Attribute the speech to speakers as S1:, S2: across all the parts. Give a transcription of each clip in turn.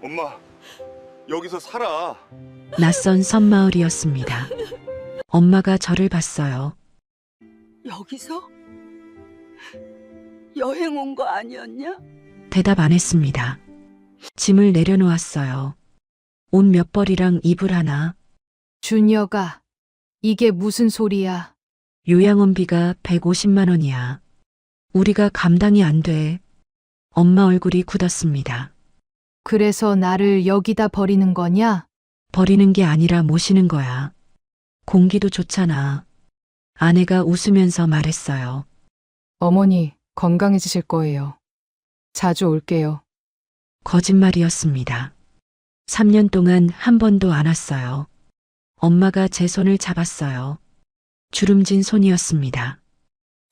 S1: 엄마, 여기서 살아.
S2: 낯선 섬마을이었습니다. 엄마가 저를 봤어요.
S3: 여기서? 여행 온 거 아니었냐?
S2: 대답 안 했습니다. 짐을 내려놓았어요. 옷 몇 벌이랑 이불 하나,
S4: 준혁아, 이게 무슨 소리야?
S2: 요양원비가 150만 원이야. 우리가 감당이 안 돼. 엄마 얼굴이 굳었습니다.
S4: 그래서 나를 여기다 버리는 거냐?
S2: 버리는 게 아니라 모시는 거야. 공기도 좋잖아. 아내가 웃으면서 말했어요.
S4: 어머니, 건강해지실 거예요. 자주 올게요.
S2: 거짓말이었습니다. 3년 동안 한 번도 안 왔어요. 엄마가 제 손을 잡았어요. 주름진 손이었습니다.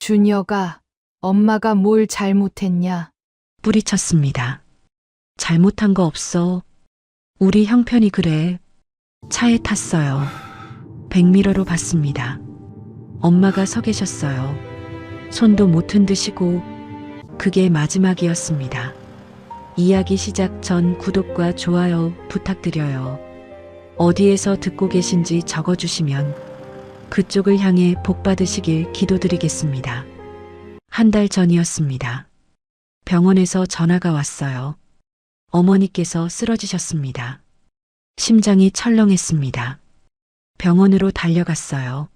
S4: 준혁아, 엄마가 뭘 잘못했냐?
S2: 뿌리쳤습니다. 잘못한 거 없어. 우리 형편이 그래. 차에 탔어요. 백미러로 봤습니다. 엄마가 서 계셨어요. 손도 못 흔드시고 그게 마지막이었습니다. 이야기 시작 전 구독과 좋아요 부탁드려요. 어디에서 듣고 계신지 적어주시면 그쪽을 향해 복 받으시길 기도드리겠습니다. 한 달 전이었습니다. 병원에서 전화가 왔어요. 어머니께서 쓰러지셨습니다. 심장이 철렁했습니다. 병원으로 달려갔어요.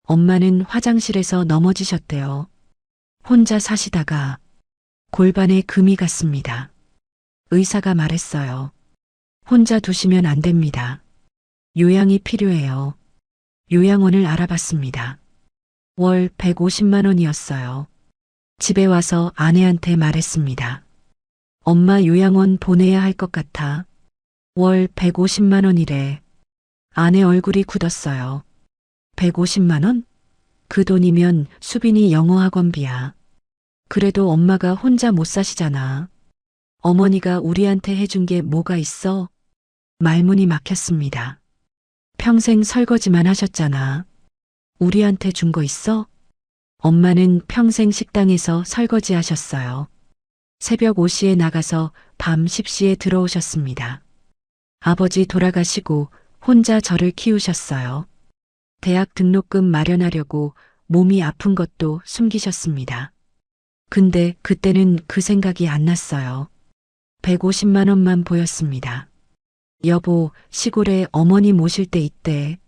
S2: 엄마는 화장실에서 넘어지셨대요. 혼자 사시다가 골반에 금이 갔습니다. 의사가 말했어요. 혼자 두시면 안 됩니다. 요양이 필요해요. 요양원을 알아봤습니다. 월 150만 원이었어요. 집에 와서 아내한테 말했습니다. 엄마 요양원 보내야 할 것 같아. 월 150만 원이래. 아내 얼굴이 굳었어요. 150만 원? 그 돈이면 수빈이 영어 학원비야. 그래도 엄마가 혼자 못 사시잖아. 어머니가 우리한테 해준 게 뭐가 있어? 말문이 막혔습니다. 평생 설거지만 하셨잖아. 우리한테 준 거 있어? 엄마는 평생 식당에서 설거지 하셨어요. 새벽 5시에 나가서 밤 10시에 들어오셨습니다. 아버지 돌아가시고 혼자 저를 키우셨어요. 대학 등록금 마련하려고 몸이 아픈 것도 숨기셨습니다. 근데 그때는 그 생각이 안 났어요. 150만 원만 보였습니다. 여보, 시골에 어머니 모실 때 있대.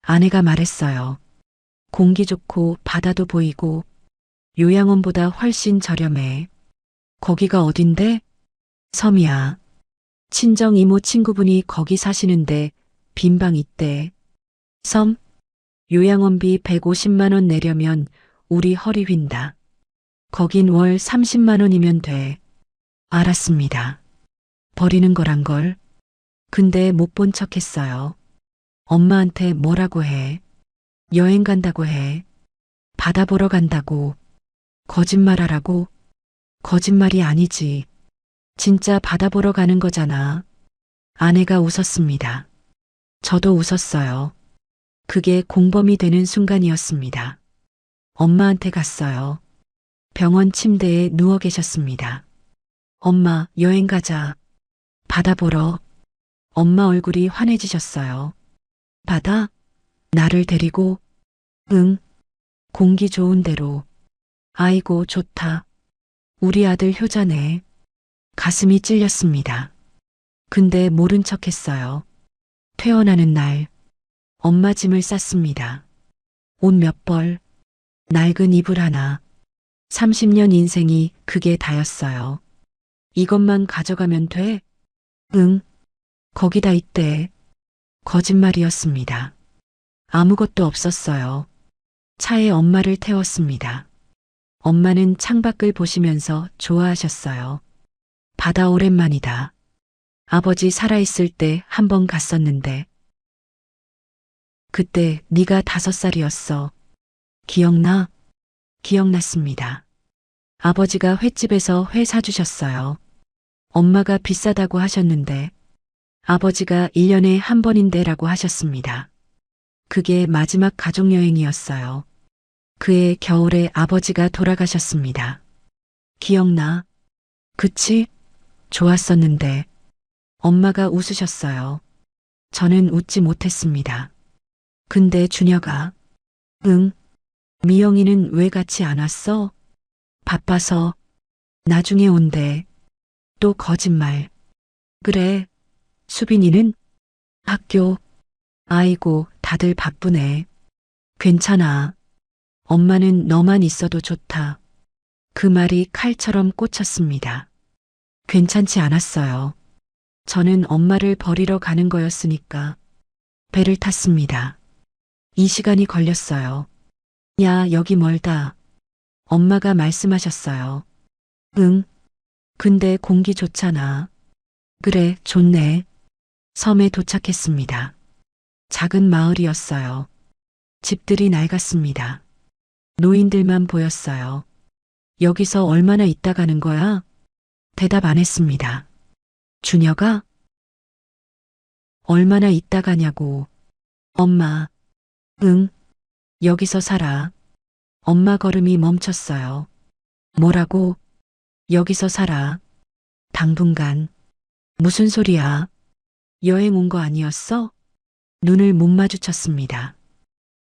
S2: 아내가 말했어요. 공기 좋고 바다도 보이고 요양원보다 훨씬 저렴해. 거기가 어딘데? 섬이야. 친정 이모 친구분이 거기 사시는데 빈방 있대. 섬? 요양원비 150만 원 내려면 우리 허리 휜다. 거긴 월 30만 원이면 돼. 알았습니다. 버리는 거란 걸. 근데 못 본 척 했어요. 엄마한테 뭐라고 해. 여행 간다고 해. 바다 보러 간다고. 거짓말하라고. 거짓말이 아니지. 진짜 바다 보러 가는 거잖아. 아내가 웃었습니다. 저도 웃었어요. 그게 공범이 되는 순간이었습니다. 엄마한테 갔어요. 병원 침대에 누워 계셨습니다. 엄마, 여행 가자. 바다 보러. 엄마 얼굴이 환해지셨어요. 바다? 나를 데리고? 응. 공기 좋은 데로. 아이고, 좋다. 우리 아들 효자네. 가슴이 찔렸습니다. 근데 모른 척 했어요. 퇴원하는 날, 엄마 짐을 쌌습니다. 옷 몇 벌, 낡은 이불 하나, 30년 인생이 그게 다였어요. 이것만 가져가면 돼? 응. 거기다 있대. 거짓말이었습니다. 아무것도 없었어요. 차에 엄마를 태웠습니다. 엄마는 창밖을 보시면서 좋아하셨어요. 바다 오랜만이다. 아버지 살아있을 때 한 번 갔었는데. 그때 네가 5살이었어. 기억나? 기억났습니다. 아버지가 횟집에서 회 사주셨어요. 엄마가 비싸다고 하셨는데 아버지가 1년에 한 번인데라고 하셨습니다. 그게 마지막 가족여행이었어요. 그해 겨울에 아버지가 돌아가셨습니다. 기억나? 그치? 좋았었는데. 엄마가 웃으셨어요. 저는 웃지 못했습니다. 근데 준혁아, 응? 미영이는 왜 같이 안 왔어? 바빠서. 나중에 온대. 또 거짓말. 그래. 수빈이는? 학교. 아이고, 다들 바쁘네. 괜찮아. 엄마는 너만 있어도 좋다. 그 말이 칼처럼 꽂혔습니다. 괜찮지 않았어요. 저는 엄마를 버리러 가는 거였으니까 배를 탔습니다. 이 시간이 걸렸어요. 야, 여기 멀다. 엄마가 말씀하셨어요. 응. 근데 공기 좋잖아. 그래, 좋네. 섬에 도착했습니다. 작은 마을이었어요. 집들이 낡았습니다. 노인들만 보였어요. 여기서 얼마나 있다 가는 거야? 대답 안 했습니다. 준혁아? 얼마나 있다 가냐고. 엄마. 응. 여기서 살아. 엄마 걸음이 멈췄어요. 뭐라고? 여기서 살아. 당분간. 무슨 소리야? 여행 온 거 아니었어? 눈을 못 마주쳤습니다.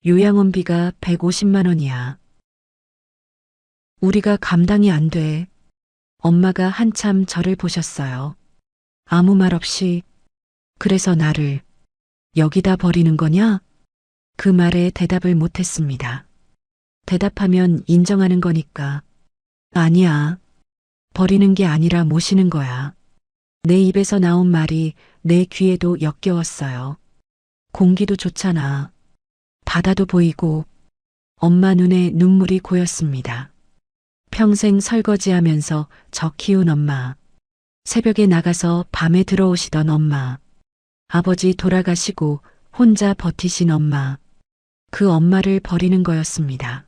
S2: 요양원비가 150만 원이야. 우리가 감당이 안 돼. 엄마가 한참 저를 보셨어요. 아무 말 없이. 그래서 나를 여기다 버리는 거냐? 그 말에 대답을 못했습니다. 대답하면 인정하는 거니까. 아니야. 버리는 게 아니라 모시는 거야. 내 입에서 나온 말이 내 귀에도 역겨웠어요. 공기도 좋잖아. 바다도 보이고. 엄마 눈에 눈물이 고였습니다. 평생 설거지하면서 저 키운 엄마. 새벽에 나가서 밤에 들어오시던 엄마. 아버지 돌아가시고 혼자 버티신 엄마. 그 엄마를 버리는 거였습니다.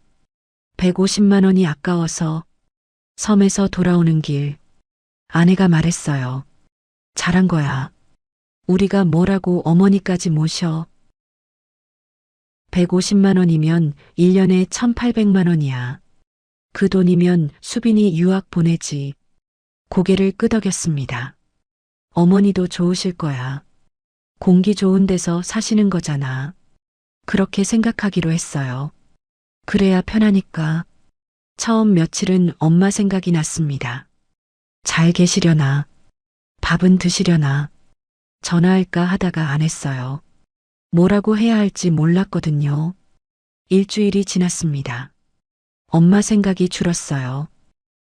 S2: 150만 원이 아까워서. 섬에서 돌아오는 길. 아내가 말했어요. 잘한 거야. 우리가 뭐라고 어머니까지 모셔. 150만 원이면 1년에 1,800만 원이야. 그 돈이면 수빈이 유학 보내지. 고개를 끄덕였습니다. 어머니도 좋으실 거야. 공기 좋은 데서 사시는 거잖아. 그렇게 생각하기로 했어요. 그래야 편하니까. 처음 며칠은 엄마 생각이 났습니다. 잘 계시려나? 밥은 드시려나? 전화할까 하다가 안 했어요. 뭐라고 해야 할지 몰랐거든요. 일주일이 지났습니다. 엄마 생각이 줄었어요.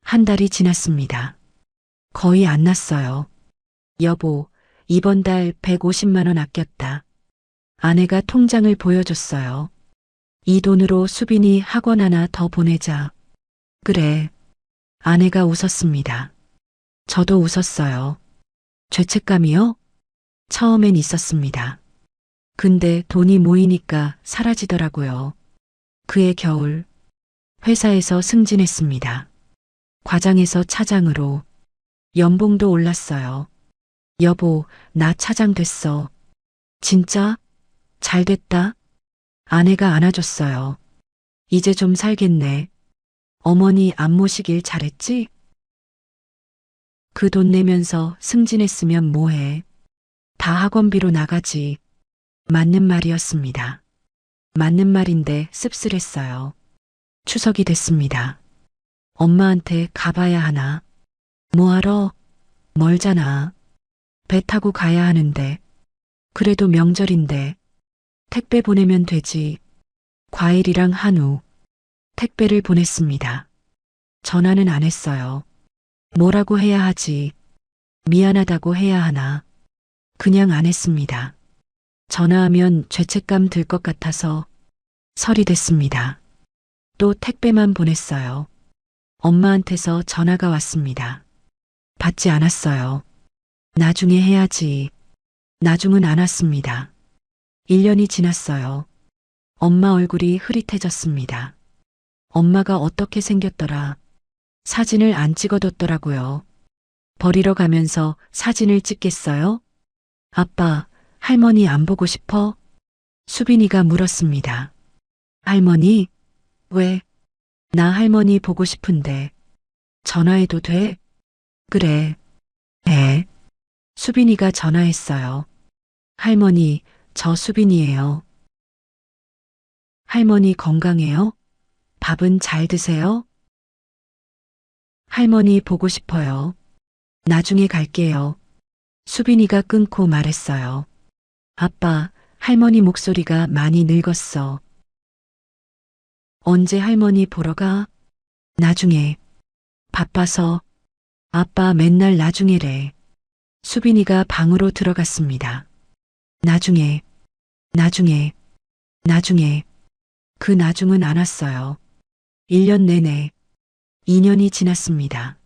S2: 한 달이 지났습니다. 거의 안 났어요. 여보, 이번 달 150만 원 아꼈다. 아내가 통장을 보여줬어요. 이 돈으로 수빈이 학원 하나 더 보내자. 그래. 아내가 웃었습니다. 저도 웃었어요. 죄책감이요? 처음엔 있었습니다. 근데 돈이 모이니까 사라지더라고요. 그해 겨울, 회사에서 승진했습니다. 과장에서 차장으로. 연봉도 올랐어요. 여보, 나 차장 됐어. 진짜? 잘 됐다? 아내가 안아줬어요. 이제 좀 살겠네. 어머니 안 모시길 잘했지? 그 돈 내면서 승진했으면 뭐해. 다 학원비로 나가지. 맞는 말이었습니다. 맞는 말인데 씁쓸했어요. 추석이 됐습니다. 엄마한테 가봐야 하나? 뭐하러? 멀잖아. 배 타고 가야 하는데. 그래도 명절인데. 택배 보내면 되지. 과일이랑 한우. 택배를 보냈습니다. 전화는 안 했어요. 뭐라고 해야 하지? 미안하다고 해야 하나? 그냥 안 했습니다. 전화하면 죄책감 들 것 같아서 설이 됐습니다. 또 택배만 보냈어요. 엄마한테서 전화가 왔습니다. 받지 않았어요. 나중에 해야지. 나중은 안 왔습니다. 1년이 지났어요. 엄마 얼굴이 흐릿해졌습니다. 엄마가 어떻게 생겼더라. 사진을 안 찍어뒀더라고요. 버리러 가면서 사진을 찍겠어요? 아빠, 할머니 안 보고 싶어? 수빈이가 물었습니다. 할머니? 왜? 나 할머니 보고 싶은데. 전화해도 돼? 그래. 해. 수빈이가 전화했어요. 할머니, 저 수빈이에요. 할머니 건강해요? 밥은 잘 드세요? 할머니 보고 싶어요. 나중에 갈게요. 수빈이가 끊고 말했어요. 아빠, 할머니 목소리가 많이 늙었어. 언제 할머니 보러 가? 나중에. 바빠서. 아빠 맨날 나중에래. 수빈이가 방으로 들어갔습니다. 나중에, 나중에, 나중에. 그 나중은 안 왔어요. 1년 내내. 2년이 지났습니다.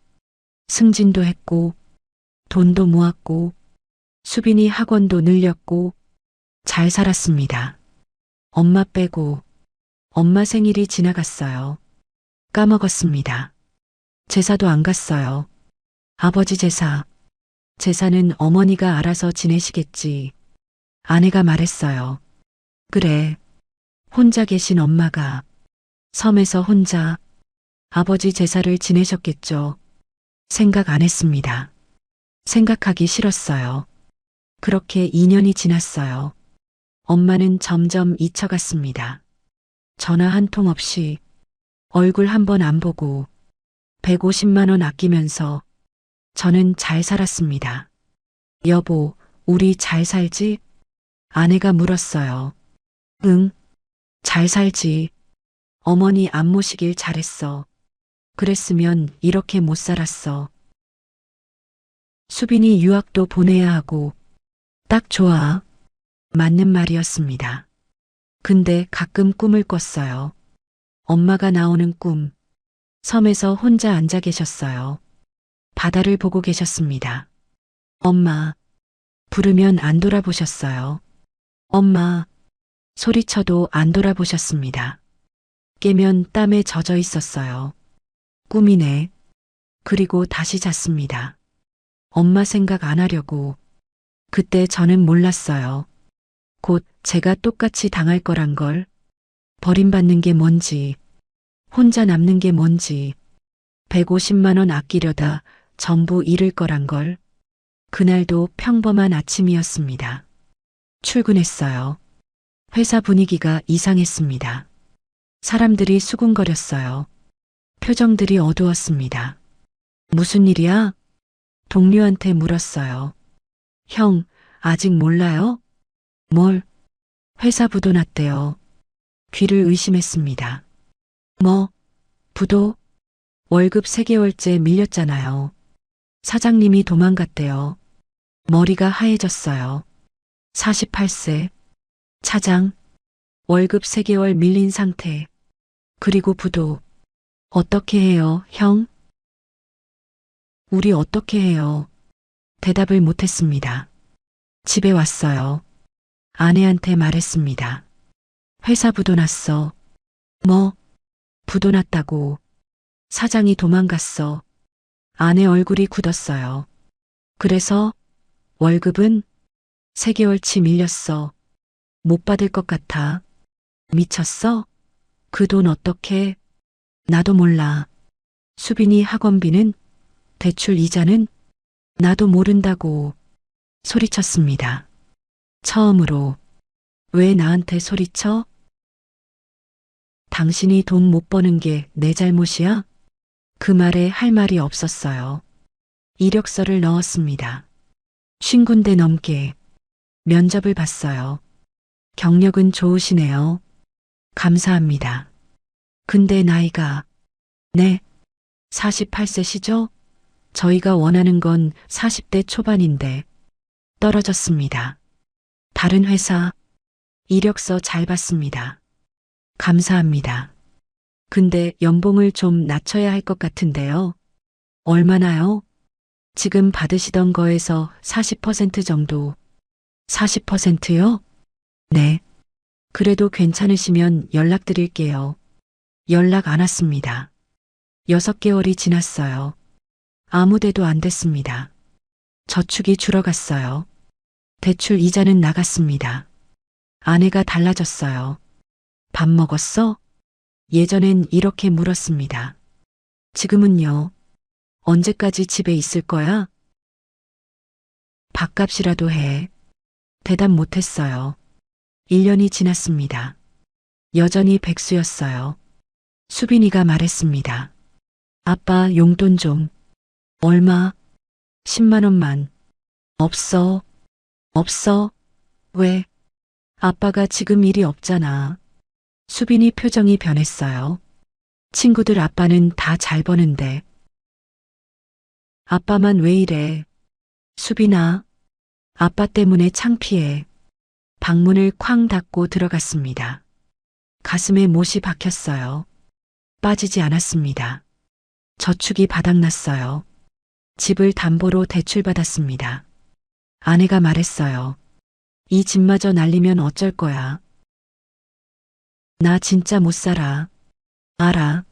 S2: 승진도 했고, 돈도 모았고, 수빈이 학원도 늘렸고, 잘 살았습니다. 엄마 빼고, 엄마 생일이 지나갔어요. 까먹었습니다. 제사도 안 갔어요. 아버지 제사. 제사는 어머니가 알아서 지내시겠지. 아내가 말했어요. 그래. 혼자 계신 엄마가 섬에서 혼자 아버지 제사를 지내셨겠죠. 생각 안 했습니다. 생각하기 싫었어요. 그렇게 2년이 지났어요. 엄마는 점점 잊혀갔습니다. 전화 한 통 없이 얼굴 한 번 안 보고 150만 원 아끼면서 저는 잘 살았습니다. 여보, 우리 잘 살지? 아내가 물었어요. 응, 잘 살지. 어머니 안 모시길 잘했어. 그랬으면 이렇게 못 살았어. 수빈이 유학도 보내야 하고 딱 좋아. 맞는 말이었습니다. 근데 가끔 꿈을 꿨어요. 엄마가 나오는 꿈. 섬에서 혼자 앉아 계셨어요. 바다를 보고 계셨습니다. 엄마. 부르면 안 돌아보셨어요. 엄마. 소리쳐도 안 돌아보셨습니다. 깨면 땀에 젖어 있었어요. 꿈이네. 그리고 다시 잤습니다. 엄마 생각 안 하려고. 그때 저는 몰랐어요. 곧 제가 똑같이 당할 거란 걸. 버림받는 게 뭔지, 혼자 남는 게 뭔지, 150만 원 아끼려다 전부 잃을 거란 걸. 그날도 평범한 아침이었습니다. 출근했어요. 회사 분위기가 이상했습니다. 사람들이 수군거렸어요. 표정들이 어두웠습니다. 무슨 일이야? 동료한테 물었어요. 형, 아직 몰라요? 뭘? 회사 부도 났대요. 귀를 의심했습니다. 뭐? 부도? 월급 3개월째 밀렸잖아요. 사장님이 도망갔대요. 머리가 하얘졌어요. 48세. 차장. 월급 3개월 밀린 상태. 그리고 부도. 어떻게 해요, 형? 우리 어떻게 해요? 대답을 못했습니다. 집에 왔어요. 아내한테 말했습니다. 회사 부도 났어. 뭐? 부도 났다고. 사장이 도망갔어. 아내 얼굴이 굳었어요. 그래서 월급은 3개월치 밀렸어. 못 받을 것 같아. 미쳤어? 그 돈 어떻게? 나도 몰라. 수빈이 학원비는? 대출 이자는? 나도 모른다고 소리쳤습니다. 처음으로. 왜 나한테 소리쳐? 당신이 돈 못 버는 게 내 잘못이야? 그 말에 할 말이 없었어요. 이력서를 넣었습니다. 50군데 넘게 면접을 봤어요. 경력은 좋으시네요. 감사합니다. 근데 나이가, 네, 48세시죠? 저희가 원하는 건 40대 초반인데 떨어졌습니다. 다른 회사, 이력서 잘 봤습니다. 감사합니다. 근데 연봉을 좀 낮춰야 할 것 같은데요. 얼마나요? 지금 받으시던 거에서 40% 정도. 40%요? 네. 그래도 괜찮으시면 연락드릴게요. 연락 안 왔습니다. 6개월이 지났어요. 아무 데도 안 됐습니다. 저축이 줄어갔어요. 대출 이자는 나갔습니다. 아내가 달라졌어요. 밥 먹었어? 예전엔 이렇게 물었습니다. 지금은요. 언제까지 집에 있을 거야? 밥값이라도 해. 대답 못했어요. 1년이 지났습니다. 여전히 백수였어요. 수빈이가 말했습니다. 아빠 용돈 좀. 얼마? 10만 원만. 없어. 없어. 왜? 아빠가 지금 일이 없잖아. 수빈이 표정이 변했어요. 친구들 아빠는 다 잘 버는데. 아빠만 왜 이래? 수빈아, 아빠 때문에 창피해. 방문을 쾅 닫고 들어갔습니다. 가슴에 못이 박혔어요. 빠지지 않았습니다. 저축이 바닥났어요. 집을 담보로 대출받았습니다. 아내가 말했어요. 이 집마저 날리면 어쩔 거야. 나 진짜 못 살아. 알아.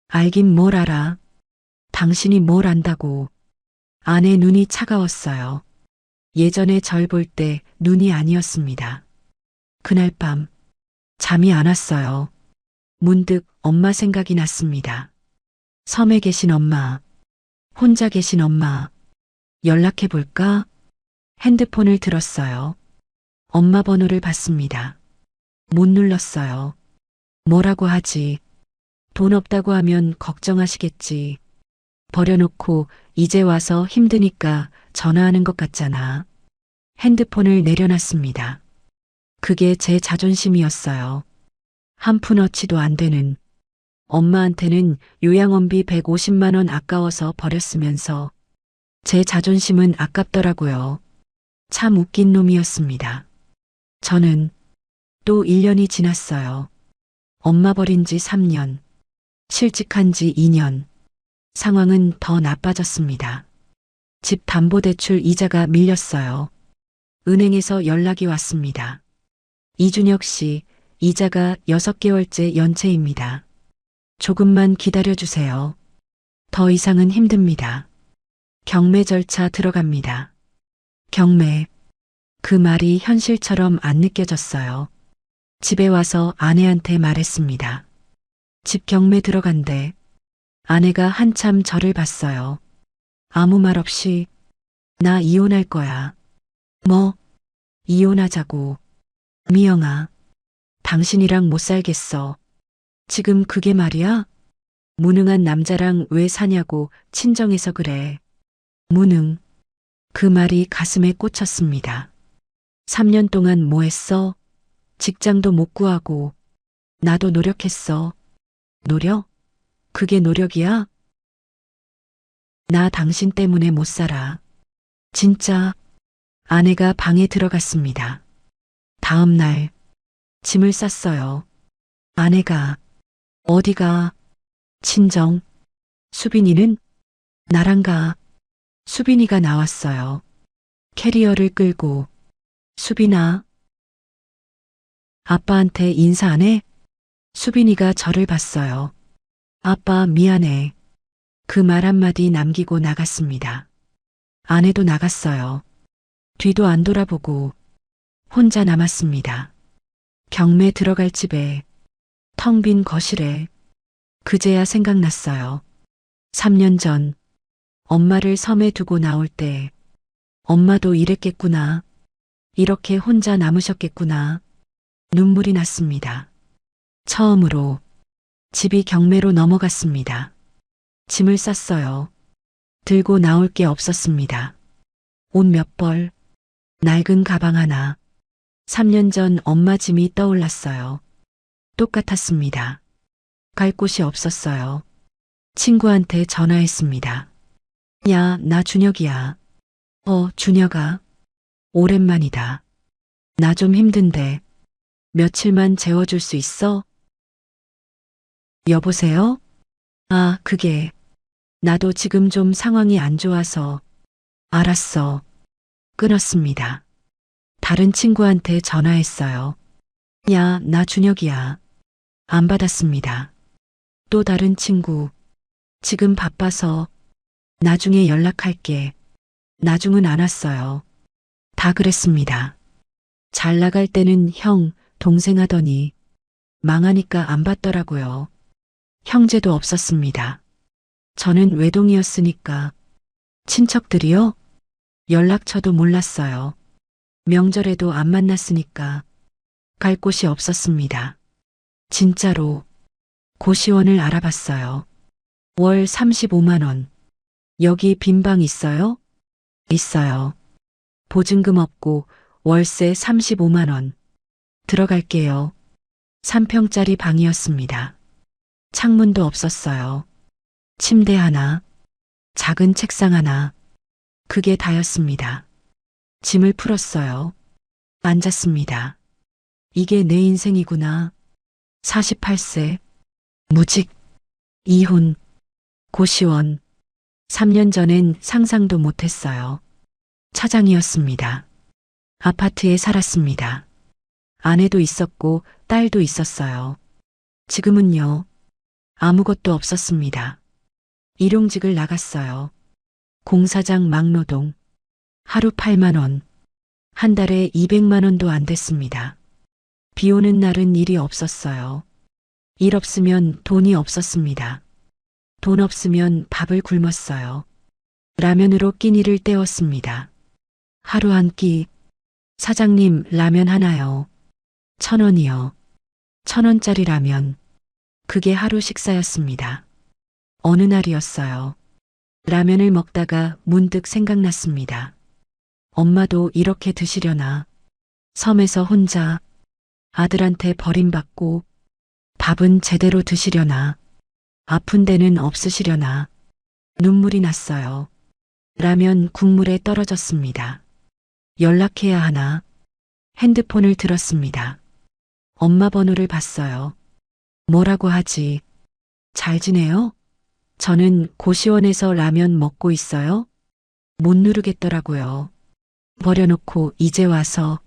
S2: 알긴 뭘 알아. 당신이 뭘 안다고. 아내 눈이 차가웠어요. 예전에 절 볼 때 눈이 아니었습니다. 그날 밤 잠이 안 왔어요. 문득 엄마 생각이 났습니다. 섬에 계신 엄마, 혼자 계신 엄마, 연락해 볼까? 핸드폰을 들었어요. 엄마 번호를 받습니다. 못 눌렀어요. 뭐라고 하지? 돈 없다고 하면 걱정하시겠지. 버려놓고 이제 와서 힘드니까 전화하는 것 같잖아. 핸드폰을 내려놨습니다. 그게 제 자존심이었어요. 한 푼어치도 안 되는. 엄마한테는 요양원비 150만 원 아까워서 버렸으면서 제 자존심은 아깝더라고요. 참 웃긴 놈이었습니다. 저는 또 1년이 지났어요. 엄마 버린 지 3년, 실직한 지 2년. 상황은 더 나빠졌습니다. 집 담보대출 이자가 밀렸어요. 은행에서 연락이 왔습니다. 이준혁 씨, 이자가 6개월째 연체입니다. 조금만 기다려주세요. 더 이상은 힘듭니다. 경매 절차 들어갑니다. 경매. 그 말이 현실처럼 안 느껴졌어요. 집에 와서 아내한테 말했습니다. 집 경매 들어간대. 아내가 한참 저를 봤어요. 아무 말 없이 나 이혼할 거야. 뭐? 이혼하자고. 미영아, 당신이랑 못 살겠어. 지금 그게 말이야? 무능한 남자랑 왜 사냐고 친정에서 그래. 무능. 그 말이 가슴에 꽂혔습니다. 3년 동안 뭐 했어? 직장도 못 구하고. 나도 노력했어. 노력? 그게 노력이야? 나 당신 때문에 못 살아. 진짜. 아내가 방에 들어갔습니다. 다음 날 짐을 쌌어요. 아내가 어디가? 친정. 수빈이는? 나랑 가. 수빈이가 나왔어요. 캐리어를 끌고. 수빈아. 아빠한테 인사 안 해? 수빈이가 저를 봤어요. 아빠 미안해. 그 말 한마디 남기고 나갔습니다. 아내도 나갔어요. 뒤도 안 돌아보고 혼자 남았습니다. 경매 들어갈 집에, 텅 빈 거실에. 그제야 생각났어요. 3년 전 엄마를 섬에 두고 나올 때 엄마도 이랬겠구나. 이렇게 혼자 남으셨겠구나. 눈물이 났습니다. 처음으로 집이 경매로 넘어갔습니다. 짐을 쌌어요. 들고 나올 게 없었습니다. 옷 몇 벌, 낡은 가방 하나. 3년 전 엄마 짐이 떠올랐어요. 똑같았습니다. 갈 곳이 없었어요. 친구한테 전화했습니다. 야, 나 준혁이야. 준혁아. 오랜만이다. 나 좀 힘든데 며칠만 재워줄 수 있어? 여보세요? 아, 그게 나도 지금 좀 상황이 안 좋아서. 알았어. 끊었습니다. 다른 친구한테 전화했어요. 야, 나 준혁이야. 안 받았습니다. 또 다른 친구. 지금 바빠서 나중에 연락할게. 나중은 안 왔어요. 다 그랬습니다. 잘 나갈 때는 형, 동생 하더니 망하니까 안 받더라고요. 형제도 없었습니다. 저는 외동이었으니까. 친척들이요? 연락처도 몰랐어요. 명절에도 안 만났으니까 갈 곳이 없었습니다. 진짜로 고시원을 알아봤어요. 월 35만 원. 여기 빈방 있어요? 있어요. 보증금 없고 월세 35만 원. 들어갈게요. 3평짜리 방이었습니다. 창문도 없었어요. 침대 하나, 작은 책상 하나. 그게 다였습니다. 짐을 풀었어요. 앉았습니다. 이게 내 인생이구나. 48세, 무직, 이혼, 고시원. 3년 전엔 상상도 못했어요. 차장이었습니다. 아파트에 살았습니다. 아내도 있었고 딸도 있었어요. 지금은요, 아무것도 없었습니다. 일용직을 나갔어요. 공사장 막노동. 하루 8만 원. 한 달에 200만 원도 안 됐습니다. 비 오는 날은 일이 없었어요. 일 없으면 돈이 없었습니다. 돈 없으면 밥을 굶었어요. 라면으로 끼니를 때웠습니다. 하루 한 끼. 사장님, 라면 하나요. 1,000원이요. 1,000원짜리 라면. 그게 하루 식사였습니다. 어느 날이었어요. 라면을 먹다가 문득 생각났습니다. 엄마도 이렇게 드시려나. 섬에서 혼자 아들한테 버림받고 밥은 제대로 드시려나. 아픈 데는 없으시려나. 눈물이 났어요. 라면 국물에 떨어졌습니다. 연락해야 하나. 핸드폰을 들었습니다. 엄마 번호를 봤어요. 뭐라고 하지? 잘 지내요? 저는 고시원에서 라면 먹고 있어요? 못 누르겠더라고요. 버려놓고 이제 와서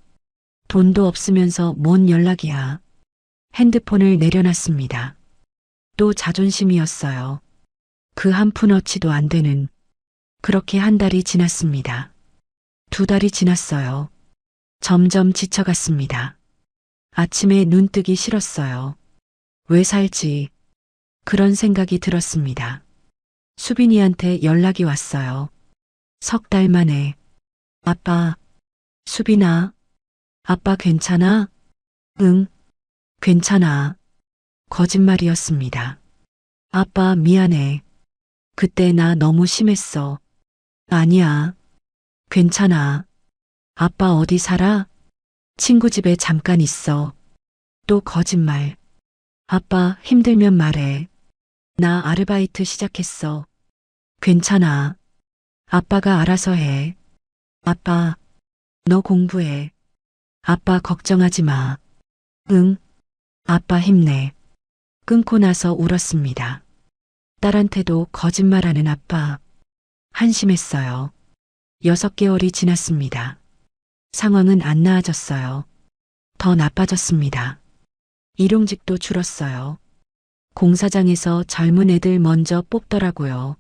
S2: 돈도 없으면서 뭔 연락이야. 핸드폰을 내려놨습니다. 또 자존심이었어요. 그 한 푼어치도 안 되는. 그렇게 한 달이 지났습니다. 2달이 지났어요. 점점 지쳐갔습니다. 아침에 눈 뜨기 싫었어요. 왜 살지? 그런 생각이 들었습니다. 수빈이한테 연락이 왔어요. 3달 만에. 아빠, 수빈아, 아빠 괜찮아? 응, 괜찮아. 거짓말이었습니다. 아빠 미안해. 그때 나 너무 심했어. 아니야. 괜찮아. 아빠 어디 살아? 친구 집에 잠깐 있어. 또 거짓말. 아빠 힘들면 말해. 나 아르바이트 시작했어. 괜찮아. 아빠가 알아서 해. 아빠, 너 공부해. 아빠 걱정하지 마. 응. 아빠 힘내. 끊고 나서 울었습니다. 딸한테도 거짓말하는 아빠. 한심했어요. 6개월이 지났습니다. 상황은 안 나아졌어요. 더 나빠졌습니다. 일용직도 줄었어요. 공사장에서 젊은 애들 먼저 뽑더라고요.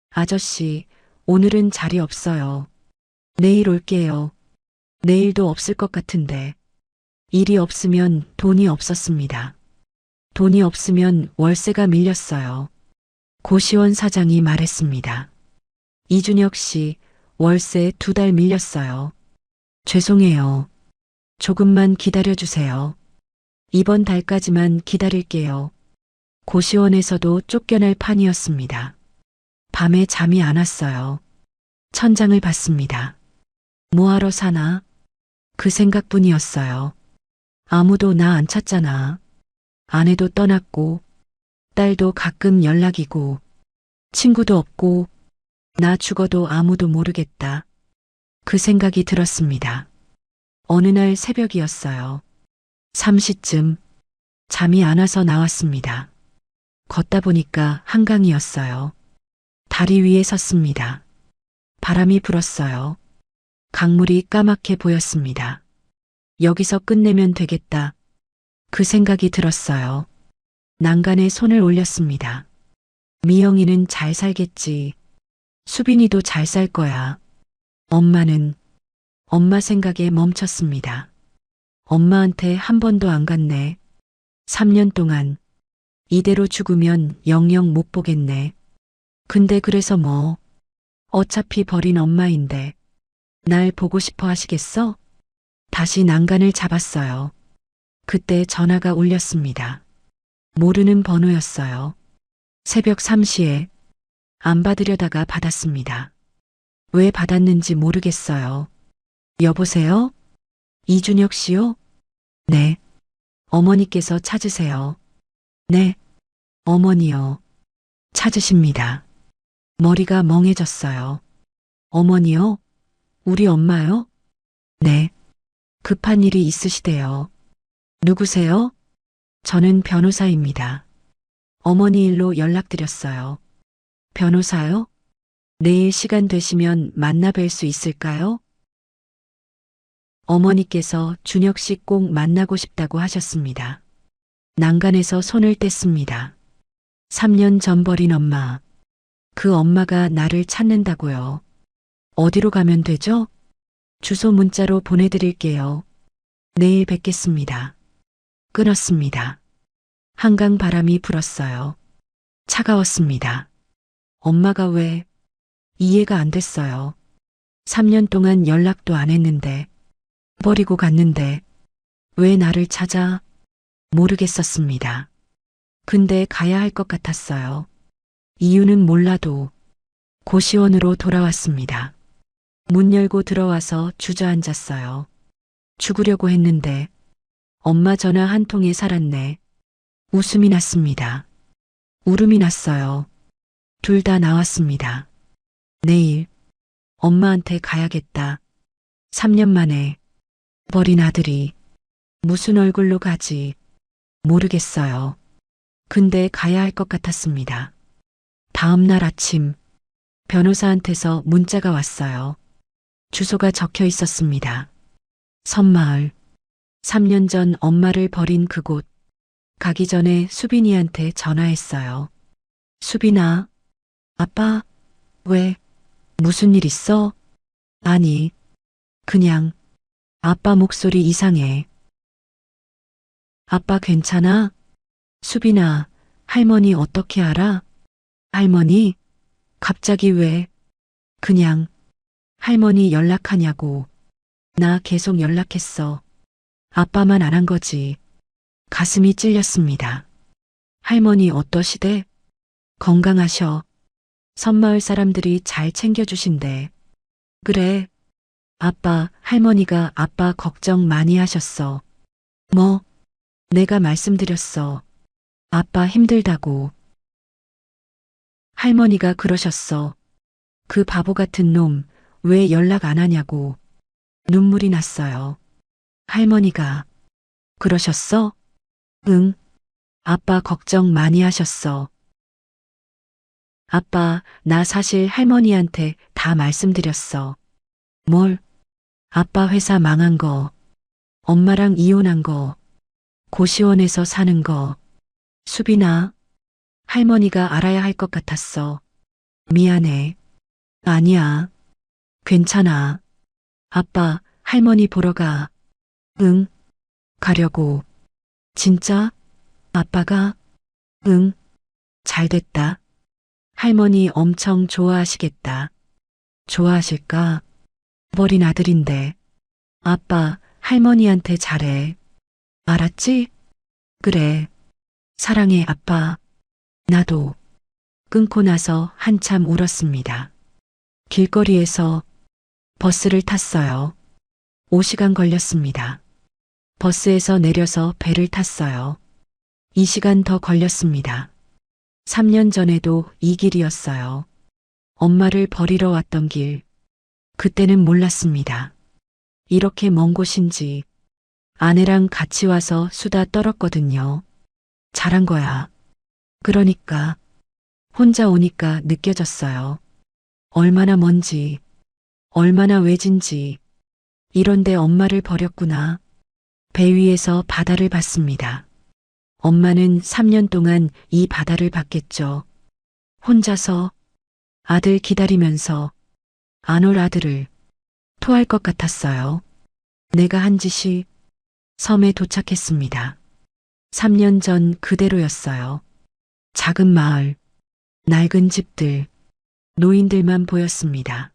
S2: 아저씨, 오늘은 자리 없어요. 내일 올게요. 내일도 없을 것 같은데. 일이 없으면 돈이 없었습니다. 돈이 없으면 월세가 밀렸어요. 고시원 사장이 말했습니다. 이준혁 씨, 월세 2달 밀렸어요. 죄송해요. 조금만 기다려주세요. 이번 달까지만 기다릴게요. 고시원에서도 쫓겨날 판이었습니다. 밤에 잠이 안 왔어요. 천장을 봤습니다. 뭐하러 사나? 그 생각뿐이었어요. 아무도 나 안 찾잖아. 아내도 떠났고, 딸도 가끔 연락이고, 친구도 없고, 나 죽어도 아무도 모르겠다. 그 생각이 들었습니다. 어느 날 새벽이었어요. 3시쯤 잠이 안 와서 나왔습니다. 걷다 보니까 한강이었어요. 다리 위에 섰습니다. 바람이 불었어요. 강물이 까맣게 보였습니다. 여기서 끝내면 되겠다. 그 생각이 들었어요. 난간에 손을 올렸습니다. 미영이는 잘 살겠지. 수빈이도 잘 살 거야. 엄마는 엄마 생각에 멈췄습니다. 엄마한테 한 번도 안 갔네. 3년 동안 이대로 죽으면 영영 못 보겠네. 근데 그래서 뭐. 어차피 버린 엄마인데. 날 보고 싶어 하시겠어? 다시 난간을 잡았어요. 그때 전화가 울렸습니다. 모르는 번호였어요. 새벽 3시에 안 받으려다가 받았습니다. 왜 받았는지 모르겠어요. 여보세요? 이준혁 씨요? 네. 어머니께서 찾으세요. 네. 어머니요. 찾으십니다. 머리가 멍해졌어요. 어머니요? 우리 엄마요? 네. 급한 일이 있으시대요. 누구세요? 저는 변호사입니다. 어머니 일로 연락드렸어요. 변호사요? 내일 시간 되시면 만나 뵐 수 있을까요? 어머니께서 준혁 씨 꼭 만나고 싶다고 하셨습니다. 난간에서 손을 뗐습니다. 3년 전 버린 엄마. 그 엄마가 나를 찾는다고요. 어디로 가면 되죠? 주소 문자로 보내드릴게요. 내일 뵙겠습니다. 끊었습니다. 한강 바람이 불었어요. 차가웠습니다. 엄마가 왜? 이해가 안 됐어요. 3년 동안 연락도 안 했는데, 버리고 갔는데, 왜 나를 찾아? 모르겠었습니다. 근데 가야 할 것 같았어요. 이유는 몰라도 고시원으로 돌아왔습니다. 문 열고 들어와서 주저앉았어요. 죽으려고 했는데 엄마 전화 한 통에 살았네. 웃음이 났습니다. 울음이 났어요. 둘 다 나왔습니다. 내일 엄마한테 가야겠다. 3년 만에 버린 아들이 무슨 얼굴로 가지 모르겠어요. 근데 가야 할 것 같았습니다. 다음 날 아침 변호사한테서 문자가 왔어요. 주소가 적혀 있었습니다. 섬마을. 3년 전 엄마를 버린 그곳. 가기 전에 수빈이한테 전화했어요. 수빈아, 아빠, 왜? 무슨 일 있어? 아니, 그냥 아빠 목소리 이상해. 아빠 괜찮아? 수빈아, 할머니 어떻게 알아? 할머니? 갑자기 왜? 그냥 할머니 연락하냐고. 나 계속 연락했어. 아빠만 안 한 거지. 가슴이 찔렸습니다. 할머니 어떠시대? 건강하셔. 섬마을 사람들이 잘 챙겨주신대. 그래. 아빠, 할머니가 아빠 걱정 많이 하셨어. 뭐? 내가 말씀드렸어. 아빠 힘들다고. 할머니가 그러셨어. 그 바보 같은 놈, 왜 연락 안 하냐고. 눈물이 났어요. 할머니가 그러셨어? 응. 아빠 걱정 많이 하셨어. 아빠, 나 사실 할머니한테 다 말씀드렸어. 뭘? 아빠 회사 망한 거, 엄마랑 이혼한 거, 고시원에서 사는 거. 수빈아, 할머니가 알아야 할 것 같았어. 미안해. 아니야. 괜찮아. 아빠, 할머니 보러 가. 응. 가려고. 진짜? 아빠가? 응. 잘 됐다. 할머니 엄청 좋아하시겠다. 좋아하실까? 버린 아들인데. 아빠, 할머니한테 잘해. 알았지? 그래. 사랑해, 아빠. 나도. 끊고 나서 한참 울었습니다. 길거리에서 버스를 탔어요. 5시간 걸렸습니다. 버스에서 내려서 배를 탔어요. 2시간 더 걸렸습니다. 3년 전에도 이 길이었어요. 엄마를 버리러 왔던 길. 그때는 몰랐습니다. 이렇게 먼 곳인지. 아내랑 같이 와서 수다 떨었거든요. 잘한 거야. 그러니까 혼자 오니까 느껴졌어요. 얼마나 먼지, 얼마나 외진지. 이런데 엄마를 버렸구나. 배 위에서 바다를 봤습니다. 엄마는 3년 동안 이 바다를 봤겠죠. 혼자서 아들 기다리면서 안 올 아들을 토할 것 같았어요. 내가 한 짓이. 섬에 도착했습니다. 3년 전 그대로였어요. 작은 마을, 낡은 집들, 노인들만 보였습니다.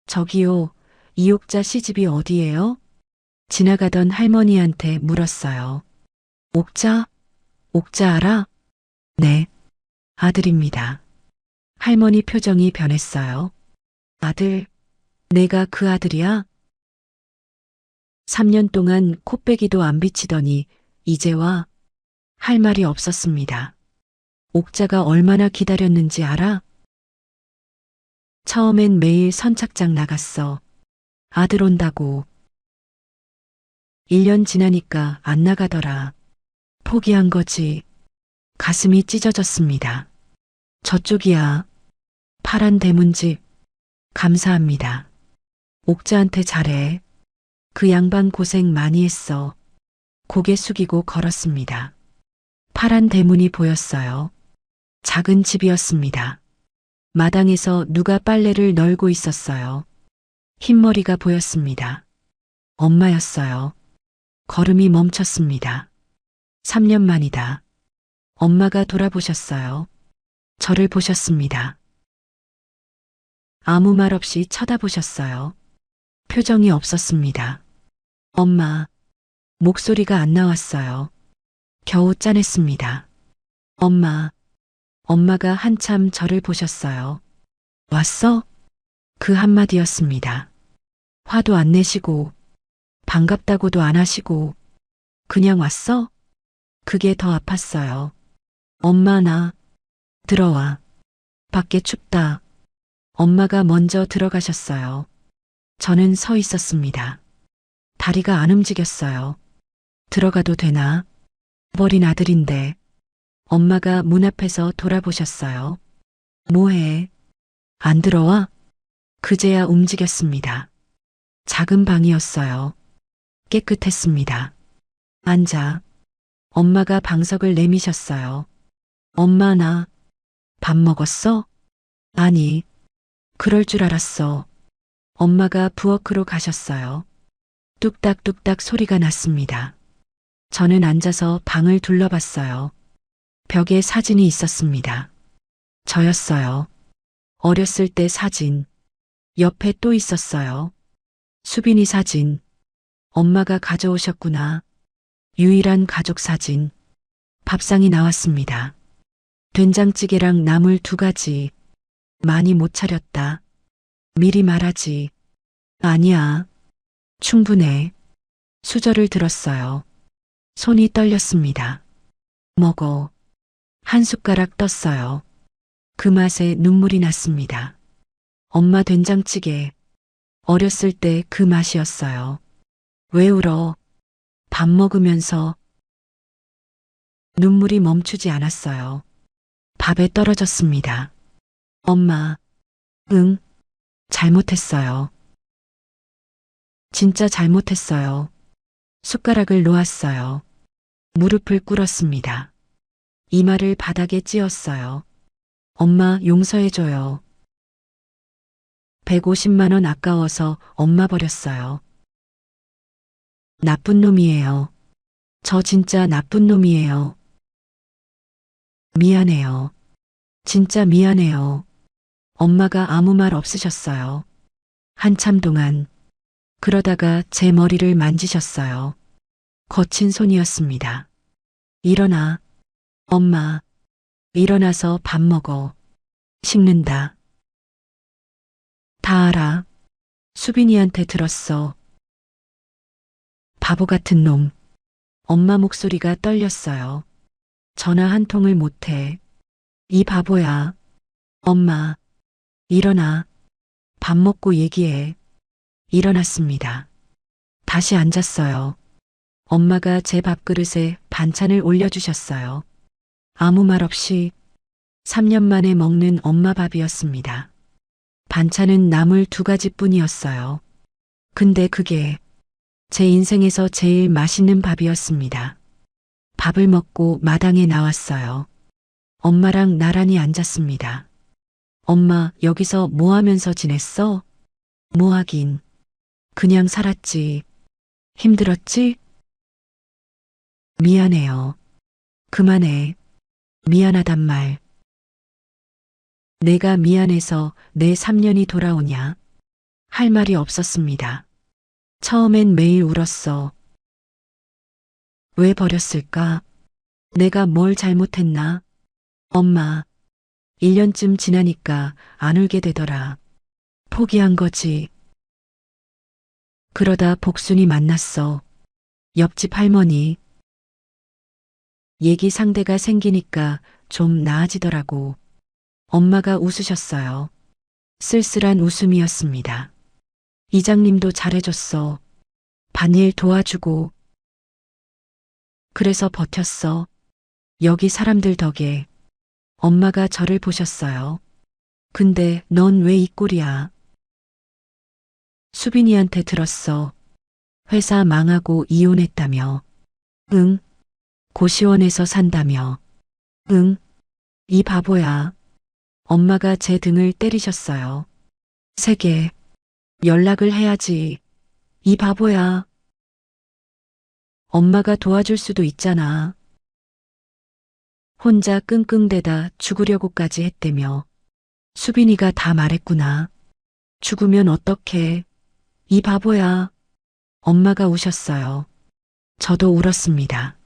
S2: 저기요, 이옥자 시집이 어디예요? 지나가던 할머니한테 물었어요. 옥자? 옥자 알아? 네, 아들입니다. 할머니 표정이 변했어요. 아들, 내가 그 아들이야? 3년 동안 코빼기도 안 비치더니 이제 와? 할 말이 없었습니다. 옥자가 얼마나 기다렸는지 알아? 처음엔 매일 선착장 나갔어. 아들 온다고. 1년 지나니까 안 나가더라. 포기한 거지. 가슴이 찢어졌습니다. 저쪽이야. 파란 대문집. 감사합니다. 옥자한테 잘해. 그 양반 고생 많이 했어. 고개 숙이고 걸었습니다. 파란 대문이 보였어요. 작은 집이었습니다. 마당에서 누가 빨래를 널고 있었어요. 흰머리가 보였습니다. 엄마였어요. 걸음이 멈췄습니다. 3년 만이다. 엄마가 돌아보셨어요. 저를 보셨습니다. 아무 말 없이 쳐다보셨어요. 표정이 없었습니다. 엄마, 목소리가 안 나왔어요. 겨우 짜냈습니다. 엄마, 엄마가 한참 저를 보셨어요. 왔어? 그 한마디였습니다. 화도 안 내시고, 반갑다고도 안 하시고, 그냥 왔어? 그게 더 아팠어요. 엄마 나, 들어와. 밖에 춥다. 엄마가 먼저 들어가셨어요. 저는 서 있었습니다. 다리가 안 움직였어요. 들어가도 되나? 어린 아들인데. 엄마가 문 앞에서 돌아보셨어요. 뭐해? 안 들어와? 그제야 움직였습니다. 작은 방이었어요. 깨끗했습니다. 앉아. 엄마가 방석을 내미셨어요. 엄마 나, 밥 먹었어? 아니, 그럴 줄 알았어. 엄마가 부엌으로 가셨어요. 뚝딱뚝딱 소리가 났습니다. 저는 앉아서 방을 둘러봤어요. 벽에 사진이 있었습니다. 저였어요. 어렸을 때 사진. 옆에 또 있었어요. 수빈이 사진. 엄마가 가져오셨구나. 유일한 가족 사진. 밥상이 나왔습니다. 된장찌개랑 나물 2가지. 많이 못 차렸다. 미리 말하지. 아니야. 충분해. 수저를 들었어요. 손이 떨렸습니다. 먹어. 한 숟가락 떴어요. 그 맛에 눈물이 났습니다. 엄마 된장찌개. 어렸을 때 그 맛이었어요. 왜 울어? 밥 먹으면서. 눈물이 멈추지 않았어요. 밥에 떨어졌습니다. 엄마. 응. 잘못했어요. 진짜 잘못했어요. 숟가락을 놓았어요. 무릎을 꿇었습니다. 이마를 바닥에 찧었어요. 엄마 용서해줘요. 150만 원 아까워서 엄마 버렸어요. 나쁜 놈이에요. 저 진짜 나쁜 놈이에요. 미안해요. 진짜 미안해요. 엄마가 아무 말 없으셨어요. 한참 동안. 그러다가 제 머리를 만지셨어요. 거친 손이었습니다. 일어나. 엄마. 일어나서 밥 먹어. 식는다. 다 알아. 수빈이한테 들었어. 바보 같은 놈. 엄마 목소리가 떨렸어요. 전화 한 통을 못해. 이 바보야. 엄마. 일어나. 밥 먹고 얘기해. 일어났습니다. 다시 앉았어요. 엄마가 제 밥그릇에 반찬을 올려주셨어요. 아무 말 없이 3년 만에 먹는 엄마 밥이었습니다. 반찬은 나물 2가지뿐이었어요. 근데 그게 제 인생에서 제일 맛있는 밥이었습니다. 밥을 먹고 마당에 나왔어요. 엄마랑 나란히 앉았습니다. 엄마, 여기서 뭐 하면서 지냈어? 뭐 하긴. 그냥 살았지. 힘들었지? 미안해요. 그만해. 미안하단 말. 내가 미안해서 내 3년이 돌아오냐? 할 말이 없었습니다. 처음엔 매일 울었어. 왜 버렸을까? 내가 뭘 잘못했나? 엄마, 1년쯤 지나니까 안 울게 되더라. 포기한 거지. 그러다 복순이 만났어. 옆집 할머니. 얘기 상대가 생기니까 좀 나아지더라고. 엄마가 웃으셨어요. 쓸쓸한 웃음이었습니다. 이장님도 잘해줬어. 반일 도와주고. 그래서 버텼어. 여기 사람들 덕에. 엄마가 저를 보셨어요. 근데 넌 왜 이 꼴이야? 수빈이한테 들었어. 회사 망하고 이혼했다며. 응. 고시원에서 산다며. 응. 이 바보야. 엄마가 제 등을 때리셨어요. 3개. 연락을 해야지. 이 바보야. 엄마가 도와줄 수도 있잖아. 혼자 끙끙대다 죽으려고까지 했대며. 수빈이가 다 말했구나. 죽으면 어떡해. 이 바보야. 엄마가 우셨어요. 저도 울었습니다.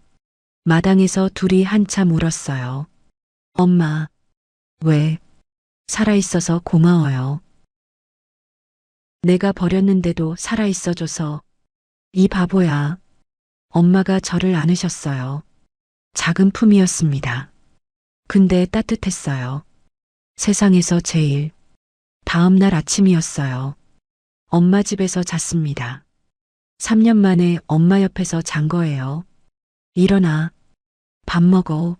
S2: 마당에서 둘이 한참 울었어요. 엄마, 왜? 살아있어서 고마워요. 내가 버렸는데도 살아있어줘서. 이 바보야. 엄마가 저를 안으셨어요. 작은 품이었습니다. 근데 따뜻했어요. 세상에서 제일. 다음 날 아침이었어요. 엄마 집에서 잤습니다. 3년 만에 엄마 옆에서 잔 거예요. 일어나. 밥 먹어.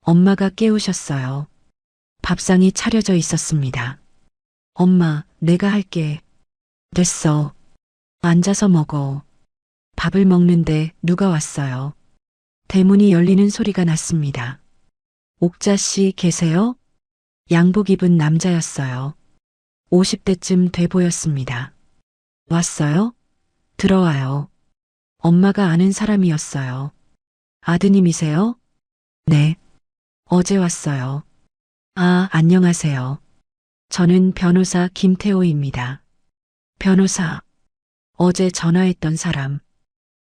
S2: 엄마가 깨우셨어요. 밥상이 차려져 있었습니다. 엄마, 내가 할게. 됐어. 앉아서 먹어. 밥을 먹는데 누가 왔어요. 대문이 열리는 소리가 났습니다. 옥자 씨 계세요? 양복 입은 남자였어요. 50대쯤 돼 보였습니다. 왔어요? 들어와요. 엄마가 아는 사람이었어요. 아드님이세요? 네. 어제 왔어요. 아, 안녕하세요. 저는 변호사 김태호입니다. 변호사. 어제 전화했던 사람.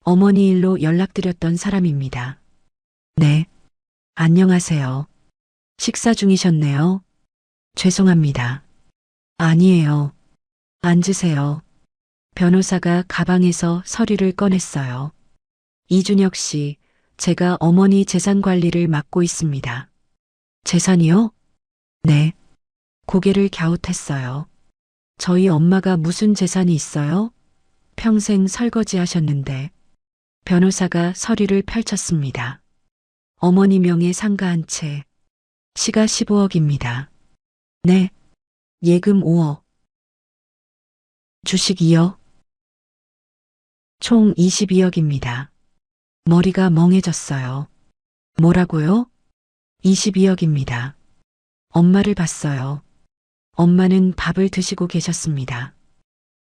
S2: 어머니 일로 연락드렸던 사람입니다. 네. 안녕하세요. 식사 중이셨네요. 죄송합니다. 아니에요. 앉으세요. 변호사가 가방에서 서류를 꺼냈어요. 이준혁 씨, 제가 어머니 재산 관리를 맡고 있습니다. 재산이요? 네. 고개를 갸웃했어요. 저희 엄마가 무슨 재산이 있어요? 평생 설거지 하셨는데. 변호사가 서류를 펼쳤습니다. 어머니 명의 상가 한 채. 시가 15억입니다. 네. 예금 5억. 주식 2억. 총 22억입니다. 머리가 멍해졌어요. 뭐라고요? 22억입니다. 엄마를 봤어요. 엄마는 밥을 드시고 계셨습니다.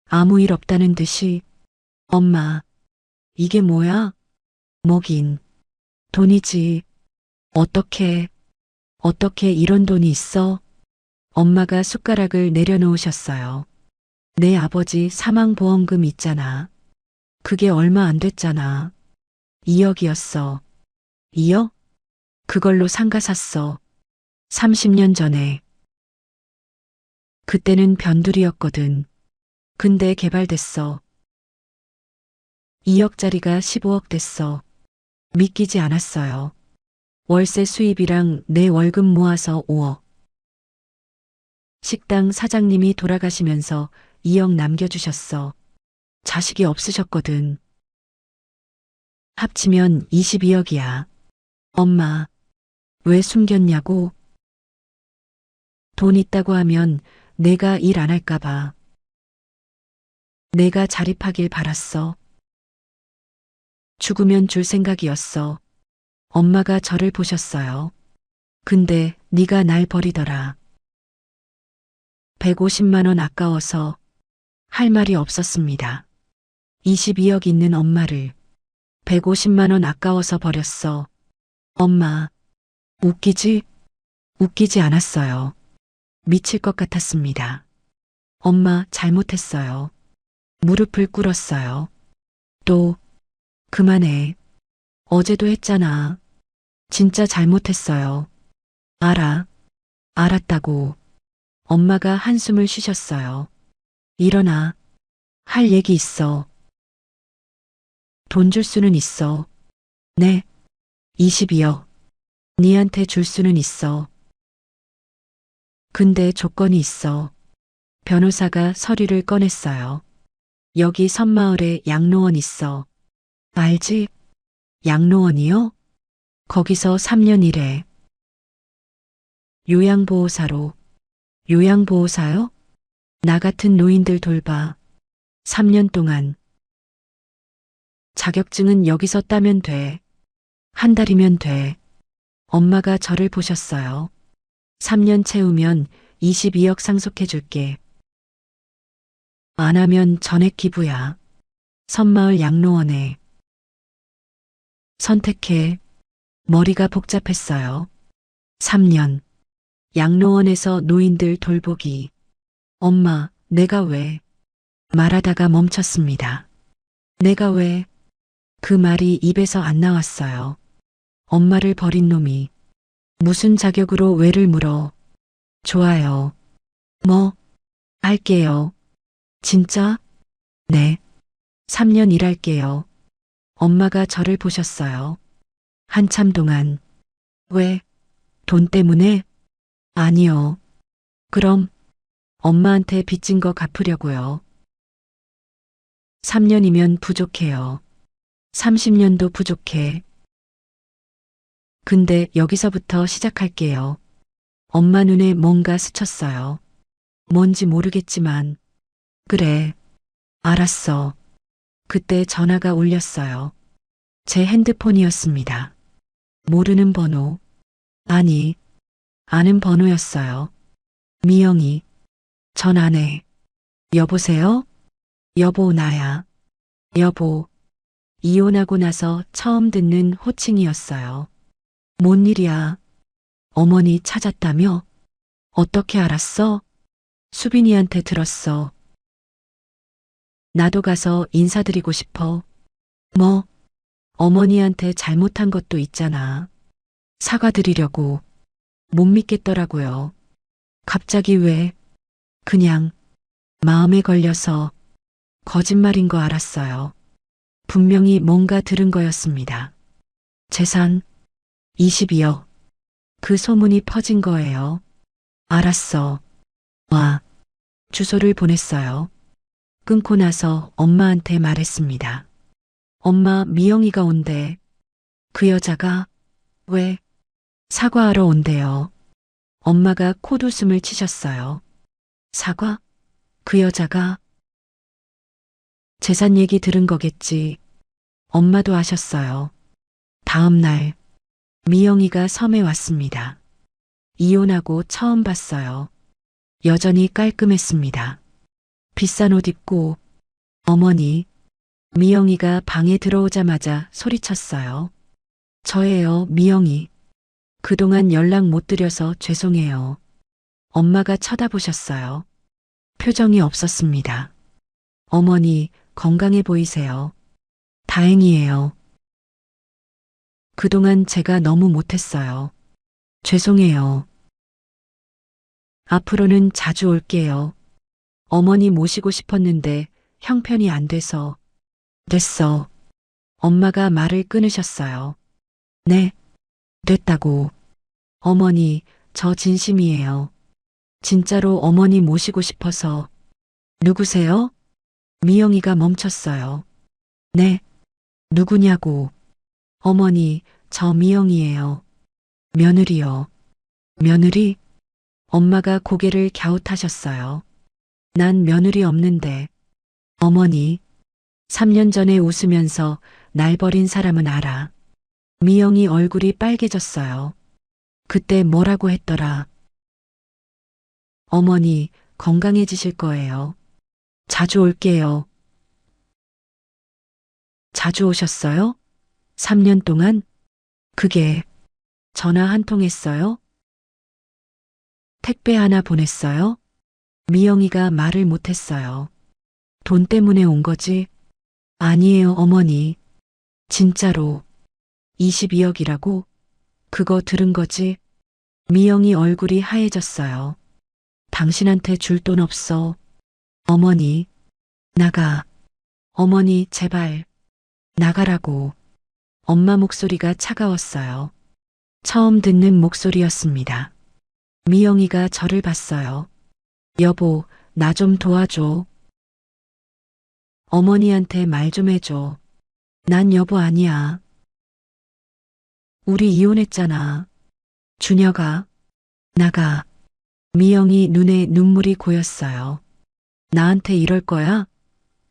S2: 아무 일 없다는 듯이. 엄마, 이게 뭐야? 뭐긴. 돈이지. 어떻게 이런 돈이 있어? 엄마가 숟가락을 내려놓으셨어요. 내 아버지 사망보험금 있잖아. 그게 얼마 안 됐잖아. 2억이었어. 2억? 그걸로 상가 샀어. 30년 전에. 그때는 변두리였거든. 근데 개발됐어. 2억짜리가 15억 됐어. 믿기지 않았어요. 월세 수입이랑 내 월급 모아서 5억. 식당 사장님이 돌아가시면서 2억 남겨주셨어. 자식이 없으셨거든. 합치면 22억이야. 엄마, 왜 숨겼냐고? 돈 있다고 하면 내가 일 안 할까봐. 내가 자립하길 바랐어. 죽으면 줄 생각이었어. 엄마가 저를 보셨어요. 근데 네가 날 버리더라. 150만 원 아까워서 할 말이 없었습니다. 22억 있는 엄마를 150만 원 아까워서 버렸어. 엄마, 웃기지? 웃기지 않았어요. 미칠 것 같았습니다. 엄마 잘못했어요. 무릎을 꿇었어요. 또, 그만해. 어제도 했잖아. 진짜 잘못했어요. 알았다고. 엄마가 한숨을 쉬셨어요. 일어나. 할 얘기 있어. 돈 줄 수는 있어. 네. 20이요. 니한테 줄 수는 있어. 근데 조건이 있어. 변호사가 서류를 꺼냈어요. 여기 섬마을에 양로원 있어. 알지? 양로원이요? 거기서 3년 일해. 요양보호사로. 요양보호사요? 나 같은 노인들 돌봐. 3년 동안. 자격증은 여기서 따면 돼. 한 달이면 돼. 엄마가 저를 보셨어요. 3년 채우면 22억 상속해 줄게. 안 하면 전액 기부야. 섬마을 양로원에. 선택해. 머리가 복잡했어요. 3년. 양로원에서 노인들 돌보기. 엄마, 내가 왜? 말하다가 멈췄습니다. 내가 왜? 그 말이 입에서 안 나왔어요. 엄마를 버린 놈이. 무슨 자격으로 왜를 물어? 좋아요. 뭐? 할게요. 진짜? 네. 3년 일할게요. 엄마가 저를 보셨어요. 한참 동안. 왜? 돈 때문에? 아니요. 그럼 엄마한테 빚진 거 갚으려고요. 3년이면 부족해요. 30년도 부족해. 근데 여기서부터 시작할게요. 엄마 눈에 뭔가 스쳤어요. 뭔지 모르겠지만. 그래. 알았어. 그때 전화가 울렸어요. 제 핸드폰이었습니다. 모르는 번호. 아니, 아는 번호였어요. 미영이. 전 안 해. 여보세요? 여보, 나야. 여보. 이혼하고 나서 처음 듣는 호칭이었어요. 뭔 일이야? 어머니 찾았다며? 어떻게 알았어? 수빈이한테 들었어. 나도 가서 인사드리고 싶어. 뭐? 어머니한테 잘못한 것도 있잖아. 사과드리려고. 못 믿겠더라고요. 갑자기 왜? 그냥 마음에 걸려서 거짓말인 거 알았어요. 분명히 뭔가 들은 거였습니다. 재산 20이요. 그 소문이 퍼진 거예요. 알았어. 와. 주소를 보냈어요. 끊고 나서 엄마한테 말했습니다. 엄마, 미영이가 온대. 그 여자가 왜? 사과하러 온대요. 엄마가 콧웃음을 치셨어요. 사과? 그 여자가? 재산 얘기 들은 거겠지. 엄마도 아셨어요. 다음 날 미영이가 섬에 왔습니다. 이혼하고 처음 봤어요. 여전히 깔끔했습니다. 비싼 옷 입고. 어머니. 미영이가 방에 들어오자마자 소리쳤어요. 저예요, 미영이. 그동안 연락 못 드려서 죄송해요. 엄마가 쳐다보셨어요. 표정이 없었습니다. 어머니, 건강해 보이세요. 다행이에요. 그동안 제가 너무 못했어요. 죄송해요. 앞으로는 자주 올게요. 어머니 모시고 싶었는데 형편이 안 돼서. 됐어. 엄마가 말을 끊으셨어요. 네, 됐다고. 어머니, 저 진심이에요. 진짜로 어머니 모시고 싶어서. 누구세요? 미영이가 멈췄어요. 네, 누구냐고. 어머니, 저 미영이에요. 며느리요. 며느리? 엄마가 고개를 갸웃하셨어요. 난 며느리 없는데. 어머니, 3년 전에 웃으면서 날 버린 사람은 알아. 미영이 얼굴이 빨개졌어요. 그때 뭐라고 했더라. 어머니, 건강해지실 거예요. 자주 올게요. 자주 오셨어요? 3년 동안? 그게 전화 한 통 했어요? 택배 하나 보냈어요? 미영이가 말을 못했어요. 돈 때문에 온 거지? 아니에요, 어머니. 진짜로. 22억이라고? 그거 들은 거지? 미영이 얼굴이 하얘졌어요. 당신한테 줄 돈 없어. 어머니, 나가. 어머니, 제발. 나가라고. 엄마 목소리가 차가웠어요. 처음 듣는 목소리였습니다. 미영이가 저를 봤어요. 여보, 나 좀 도와줘. 어머니한테 말 좀 해줘. 난 여보 아니야. 우리 이혼했잖아. 준혁아, 나가. 미영이 눈에 눈물이 고였어요. 나한테 이럴 거야?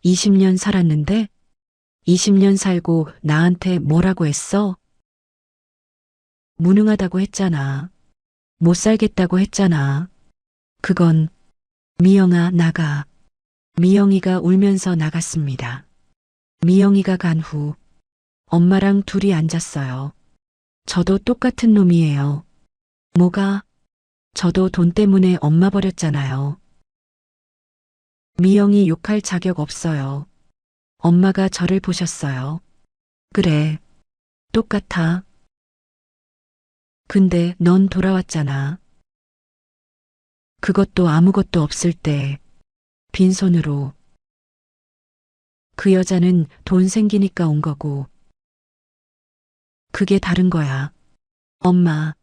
S2: 20년 살았는데? 20년 살고 나한테 뭐라고 했어? 무능하다고 했잖아. 못 살겠다고 했잖아. 그건 미영아, 나가. 미영이가 울면서 나갔습니다. 미영이가 간 후 엄마랑 둘이 앉았어요. 저도 똑같은 놈이에요. 뭐가? 저도 돈 때문에 엄마 버렸잖아요. 미영이 욕할 자격 없어요. 엄마가 저를 보셨어요. 그래, 똑같아. 근데 넌 돌아왔잖아. 그것도 아무것도 없을 때, 빈손으로. 그 여자는 돈 생기니까 온 거고. 그게 다른 거야. 엄마,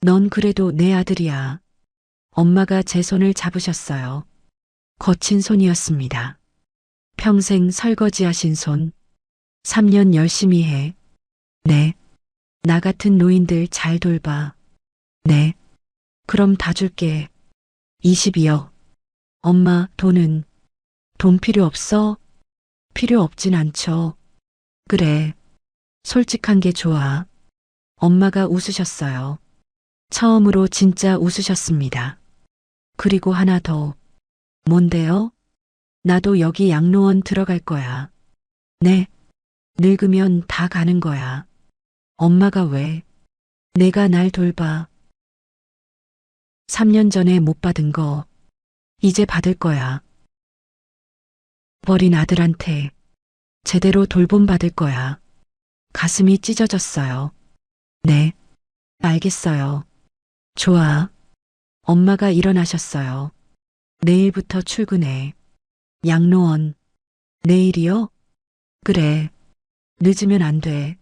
S2: 넌 그래도 내 아들이야. 엄마가 제 손을 잡으셨어요. 거친 손이었습니다. 평생 설거지 하신 손. 3년 열심히 해. 네. 나 같은 노인들 잘 돌봐. 네. 그럼 다 줄게. 22억. 엄마, 돈은? 돈 필요 없어? 필요 없진 않죠. 그래. 솔직한 게 좋아. 엄마가 웃으셨어요. 처음으로 진짜 웃으셨습니다. 그리고 하나 더. 뭔데요? 나도 여기 양로원 들어갈 거야. 네. 늙으면 다 가는 거야. 엄마가 왜? 내가 날 돌봐. 3년 전에 못 받은 거, 이제 받을 거야. 버린 아들한테 제대로 돌봄 받을 거야. 가슴이 찢어졌어요. 네. 알겠어요. 좋아. 엄마가 일어나셨어요. 내일부터 출근해. 양로원. 내일이요? 그래. 늦으면 안 돼.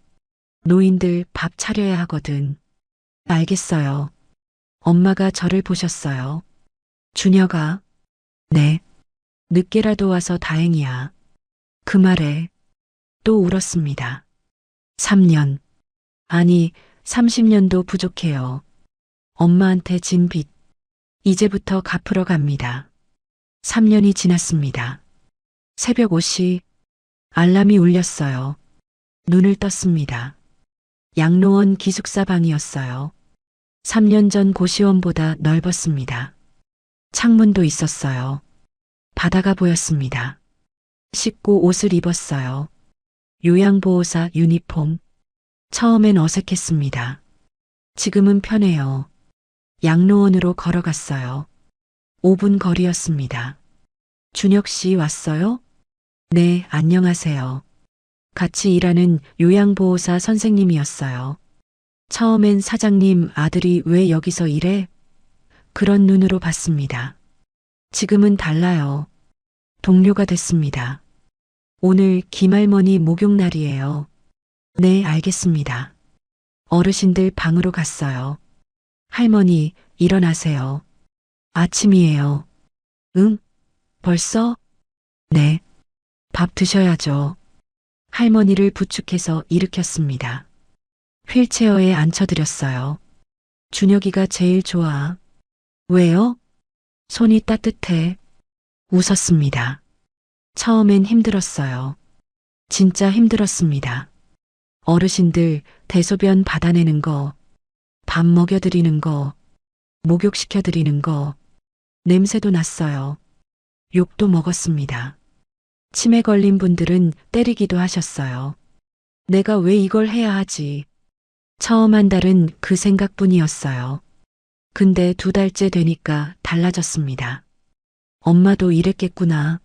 S2: 노인들 밥 차려야 하거든. 알겠어요. 엄마가 저를 보셨어요. 준혁아. 네. 늦게라도 와서 다행이야. 그 말에 또 울었습니다. 3년. 아니, 30년도 부족해요. 엄마한테 진 빚. 이제부터 갚으러 갑니다. 3년이 지났습니다. 새벽 5시 알람이 울렸어요. 눈을 떴습니다. 양로원 기숙사 방이었어요. 3년 전 고시원보다 넓었습니다. 창문도 있었어요. 바다가 보였습니다. 씻고 옷을 입었어요. 요양보호사 유니폼. 처음엔 어색했습니다. 지금은 편해요. 양로원으로 걸어갔어요. 5분 거리였습니다. 준혁 씨 왔어요? 네, 안녕하세요. 같이 일하는 요양보호사 선생님이었어요. 처음엔 사장님 아들이 왜 여기서 일해? 그런 눈으로 봤습니다. 지금은 달라요. 동료가 됐습니다. 오늘 김할머니 목욕날이에요. 네, 알겠습니다. 어르신들 방으로 갔어요. 할머니, 일어나세요. 아침이에요. 응? 벌써? 네. 밥 드셔야죠. 할머니를 부축해서 일으켰습니다. 휠체어에 앉혀드렸어요. 준혁이가 제일 좋아. 왜요? 손이 따뜻해. 웃었습니다. 처음엔 힘들었어요. 진짜 힘들었습니다. 어르신들 대소변 받아내는 거, 밥 먹여드리는 거, 목욕시켜드리는 거, 냄새도 났어요. 욕도 먹었습니다. 치매 걸린 분들은 때리기도 하셨어요. 내가 왜 이걸 해야 하지? 처음 한 달은 그 생각뿐이었어요. 근데 2달째 되니까 달라졌습니다. 엄마도 이랬겠구나.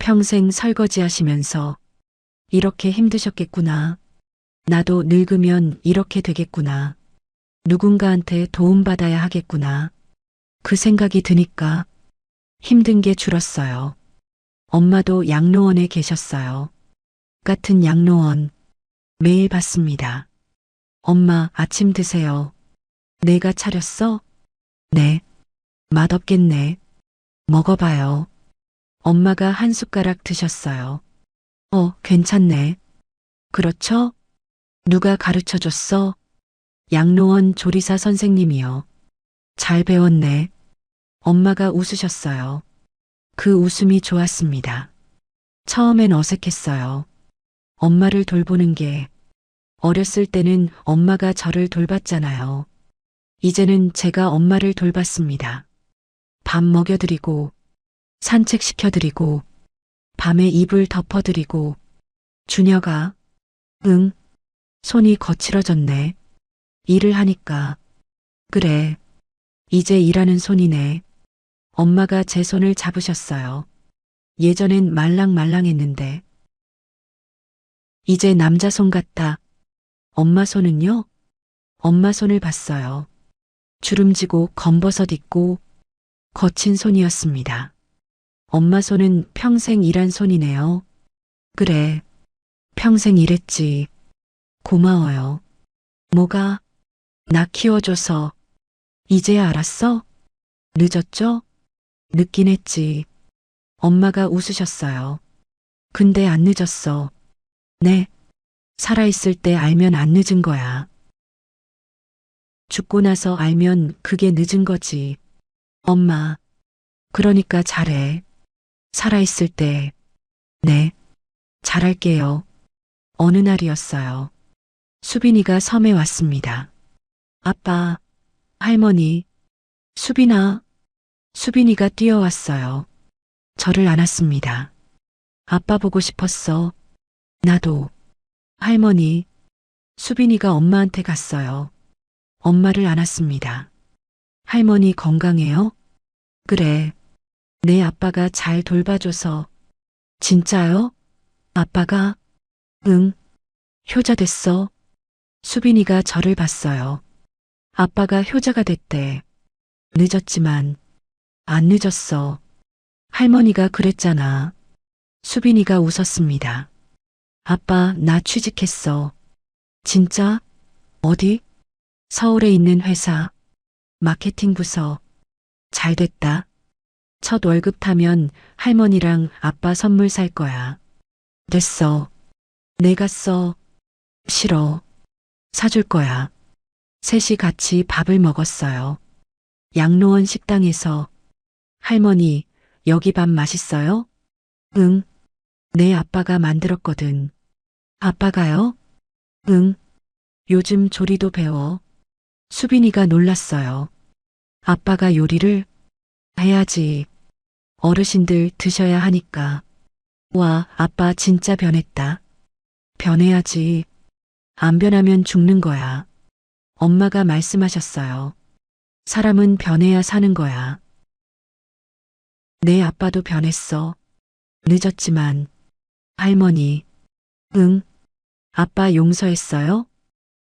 S2: 평생 설거지 하시면서 이렇게 힘드셨겠구나. 나도 늙으면 이렇게 되겠구나. 누군가한테 도움받아야 하겠구나. 그 생각이 드니까 힘든 게 줄었어요. 엄마도 양로원에 계셨어요. 같은 양로원 매일 봤습니다. 엄마 아침 드세요. 내가 차렸어? 네. 맛없겠네. 먹어봐요. 엄마가 한 숟가락 드셨어요. 괜찮네. 그렇죠? 누가 가르쳐 줬어? 양로원 조리사 선생님이요. 잘 배웠네. 엄마가 웃으셨어요. 그 웃음이 좋았습니다. 처음엔 어색했어요. 엄마를 돌보는 게 어렸을 때는 엄마가 저를 돌봤잖아요. 이제는 제가 엄마를 돌봤습니다. 밥 먹여드리고 산책시켜드리고 밤에 이불 덮어드리고 준혁아, 응, 손이 거칠어졌네. 일을 하니까. 그래, 이제 일하는 손이네. 엄마가 제 손을 잡으셨어요. 예전엔 말랑말랑했는데 이제 남자 손 같아. 엄마 손은요? 엄마 손을 봤어요. 주름지고 검버섯 있고 거친 손이었습니다. 엄마 손은 평생 일한 손이네요. 그래, 평생 일했지. 고마워요. 뭐가? 나 키워줘서. 이제야 알았어? 늦었죠? 늦긴 했지. 엄마가 웃으셨어요. 근데 안 늦었어. 네. 살아있을 때 알면 안 늦은 거야. 죽고 나서 알면 그게 늦은 거지. 엄마. 그러니까 잘해. 살아있을 때. 네. 잘할게요. 어느 날이었어요. 수빈이가 섬에 왔습니다. 아빠, 할머니, 수빈아. 수빈이가 뛰어왔어요. 저를 안았습니다. 아빠 보고 싶었어. 나도. 할머니, 수빈이가 엄마한테 갔어요. 엄마를 안았습니다. 할머니 건강해요? 그래. 내 아빠가 잘 돌봐줘서. 진짜요? 아빠가? 응. 효자 됐어. 수빈이가 저를 봤어요. 아빠가 효자가 됐대. 늦었지만 안 늦었어. 할머니가 그랬잖아. 수빈이가 웃었습니다. 아빠, 나 취직했어. 진짜? 어디? 서울에 있는 회사. 마케팅 부서. 잘 됐다. 첫 월급 타면 할머니랑 아빠 선물 살 거야. 됐어. 내가 써. 싫어. 사줄 거야. 셋이 같이 밥을 먹었어요. 양로원 식당에서. 할머니, 여기 밥 맛있어요? 응. 내 아빠가 만들었거든. 아빠가요? 응. 요즘 조리도 배워. 수빈이가 놀랐어요. 아빠가 요리를 해야지. 어르신들 드셔야 하니까. 와, 아빠 진짜 변했다. 변해야지. 안 변하면 죽는 거야. 엄마가 말씀하셨어요. 사람은 변해야 사는 거야. 내 아빠도 변했어. 늦었지만. 할머니. 응. 아빠 용서했어요?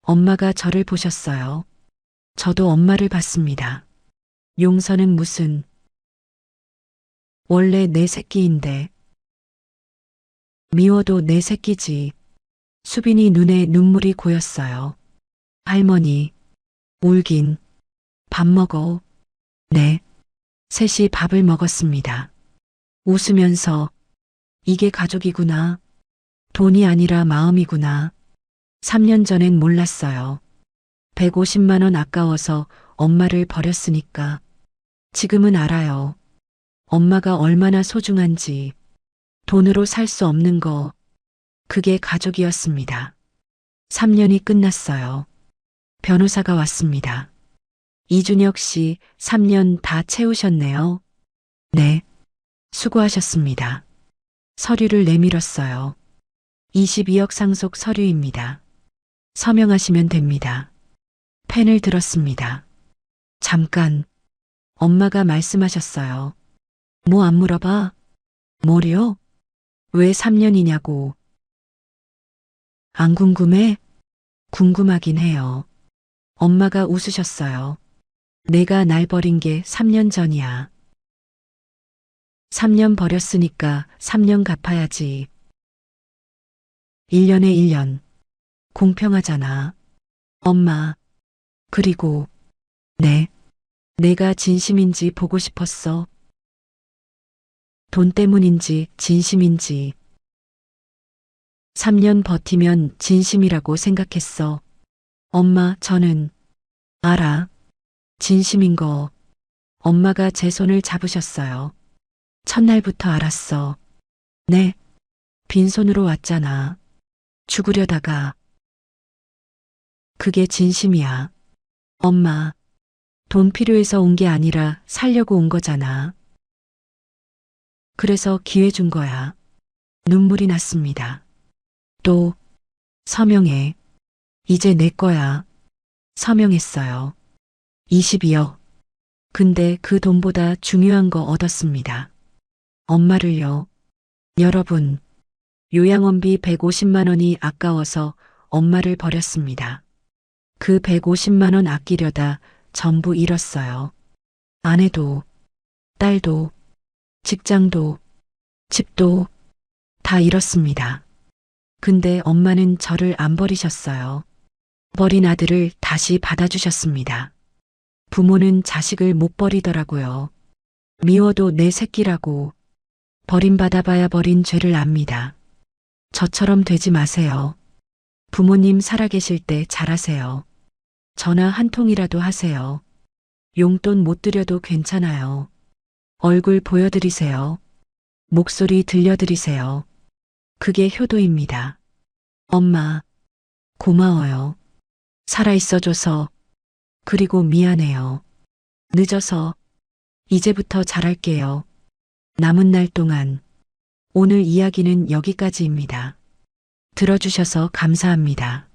S2: 엄마가 저를 보셨어요. 저도 엄마를 봤습니다. 용서는 무슨. 원래 내 새끼인데. 미워도 내 새끼지. 수빈이 눈에 눈물이 고였어요. 할머니. 울긴. 밥 먹어. 네. 셋이 밥을 먹었습니다. 웃으면서 이게 가족이구나. 돈이 아니라 마음이구나. 3년 전엔 몰랐어요. 150만 원 아까워서 엄마를 버렸으니까. 지금은 알아요. 엄마가 얼마나 소중한지. 돈으로 살 수 없는 거. 그게 가족이었습니다. 3년이 끝났어요. 변호사가 왔습니다. 이준혁 씨 3년 다 채우셨네요. 네. 수고하셨습니다. 서류를 내밀었어요. 22억 상속 서류입니다. 서명하시면 됩니다. 펜을 들었습니다. 잠깐. 엄마가 말씀하셨어요. 뭐 안 물어봐? 뭐려? 왜 3년이냐고. 안 궁금해? 궁금하긴 해요. 엄마가 웃으셨어요. 내가 날 버린 게 3년 전이야. 3년 버렸으니까 3년 갚아야지. 1년에 1년. 공평하잖아. 엄마. 그리고, 내가 진심인지 보고 싶었어. 돈 때문인지 진심인지. 3년 버티면 진심이라고 생각했어. 엄마, 저는 알아. 진심인 거. 엄마가 제 손을 잡으셨어요. 첫날부터 알았어. 네. 빈손으로 왔잖아. 죽으려다가. 그게 진심이야. 엄마. 돈 필요해서 온 게 아니라 살려고 온 거잖아. 그래서 기회 준 거야. 눈물이 났습니다. 또, 서명해. 이제 내 거야. 서명했어요. 22억. 근데 그 돈보다 중요한 거 얻었습니다. 엄마를요. 여러분, 요양원비 150만 원이 아까워서 엄마를 버렸습니다. 그 150만 원 아끼려다 전부 잃었어요. 아내도, 딸도, 직장도, 집도 다 잃었습니다. 근데 엄마는 저를 안 버리셨어요. 버린 아들을 다시 받아주셨습니다. 부모는 자식을 못 버리더라고요. 미워도 내 새끼라고. 버림받아봐야 버린 죄를 압니다. 저처럼 되지 마세요. 부모님 살아계실 때 잘하세요. 전화 한 통이라도 하세요. 용돈 못 드려도 괜찮아요. 얼굴 보여드리세요. 목소리 들려드리세요. 그게 효도입니다. 엄마, 고마워요. 살아있어줘서. 그리고 미안해요. 늦어서. 이제부터 잘할게요. 남은 날 동안. 오늘 이야기는 여기까지입니다. 들어주셔서 감사합니다.